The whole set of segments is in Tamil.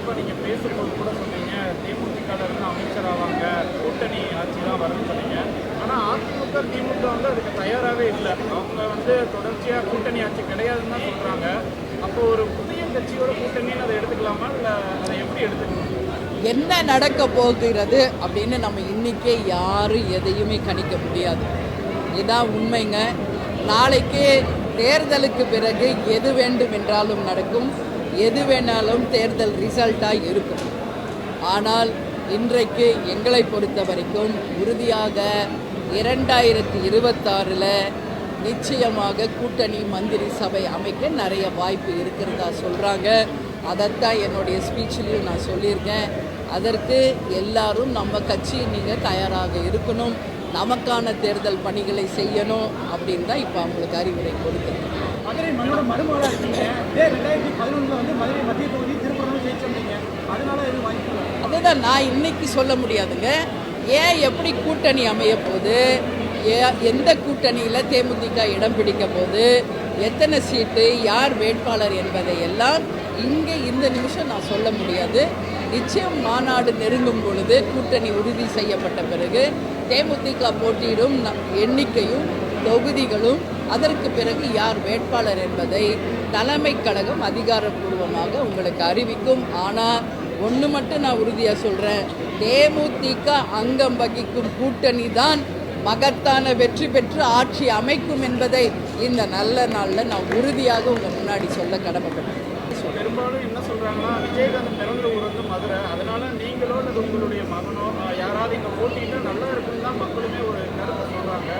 இப்போ நீங்கள் பேசும்போது கூட சொன்னீங்க தேமுதிக இருந்து அமைச்சர் ஆவாங்க, கூட்டணி ஆட்சி தான் வரும்னு சொன்னீங்க. ஆனால் அதிமுக திமுக வந்து அதுக்கு தயாராகவே இல்லை. அவங்க வந்து தொடர்ச்சியாக கூட்டணி ஆட்சி கிடையாதுன்னு தான் சொல்கிறாங்க. அப்போ ஒரு புதிய கட்சியோட கூட்டணின்னு அதை எடுத்துக்கலாமா, இல்லை அதை எப்படி எடுத்துக்கலாம்? என்ன நடக்க போகிறது அப்படின்னு நம்ம இன்னைக்கே யாரும் எதையுமே கணிக்க முடியாது. இதான் உண்மைங்க. நாளைக்கு தேர்தலுக்கு பிறகு எது வேண்டும் என்றாலும் நடக்கும், எது வேணாலும் தேர்தல் ரிசல்ட்டாக இருக்கும். ஆனால் இன்றைக்கு எங்களை பொறுத்த வரைக்கும் உறுதியாக 2026 நிச்சயமாக கூட்டணி மந்திரி சபை அமைக்க நிறைய வாய்ப்பு இருக்கிறதா சொல்கிறாங்க. அதைத்தான் என்னுடைய ஸ்பீச்சிலையும் நான் சொல்லியிருக்கேன். அதற்கு எல்லாரும் நம்ம கட்சி நீங்கள் தயாராக இருக்கணும், நமக்கான தேர்தல் பணிகளை செய்யணும் அப்படின்னு தான் இப்போ அவங்களுக்கு அறிவுரை கொடுக்குறேன். மதுரை மண்ணோட மருமகளாக இருக்கீங்க. 2011 வந்து மதுரை மத்திய தொகுதி திருப்பூர் ஜெயிச்சிருந்தீங்க. அதனால எதுவும் வாய்ப்பு? அதுதான் நான் இன்னைக்கு சொல்ல முடியாதுங்க. ஏன் எப்படி கூட்டணி அமைய போகுது, எந்த கூட்டணியில் தேமுதிக இடம் பிடிக்க போது, எத்தனை சீட்டு, யார் வேட்பாளர் என்பதை எல்லாம் இங்கே இந்த நிமிஷம் நான் சொல்ல முடியாது. நிச்சயம் மாநாடு நெருங்கும் பொழுது, கூட்டணி உறுதி செய்யப்பட்ட பிறகு தேமுதிக போட்டியிடும் எண்ணிக்கையும் தொகுதிகளும், அதற்கு பிறகு யார் வேட்பாளர் என்பதை தலைமை கழகம் அதிகாரப்பூர்வமாக உங்களுக்கு அறிவிக்கும். ஆனால் ஒன்று மட்டும் நான் உறுதியாக சொல்கிறேன், தேமுதிக அங்கம் வகிக்கும் கூட்டணி தான் மகத்தான வெற்றி பெற்று ஆட்சி அமைக்கும் என்பதை இந்த நல்ல நாளில் நான் உறுதியாக உங்கள் முன்னாடி சொல்ல கடமைப்பட்டேன். பெரும்பாலும் என்ன சொல்கிறாங்கன்னா, விஜயகாந்த் பிறந்த ஊர் வந்து மதுரை, அதனால நீங்களோ அல்லது உங்களுடைய மகனோ யாராவது இங்கே போட்டிட்டு நல்லா இருக்குன்னு தான் மக்களுமே ஒரு கருத்தை சொல்கிறாங்க.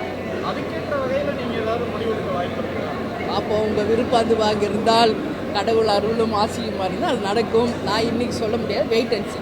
அதுக்கேற்ற வகையில் நீங்கள் ஏதாவது முடிவெடுக்க வாய்ப்பு இருக்குதா? அப்போ உங்கள் விருப்பம் அதுவாக இருந்தால், கடவுள் அருளும் ஆசியுமா இருந்தால் அது நடக்கும். நான் இன்னைக்கு சொல்ல முடியாது. Wait and see.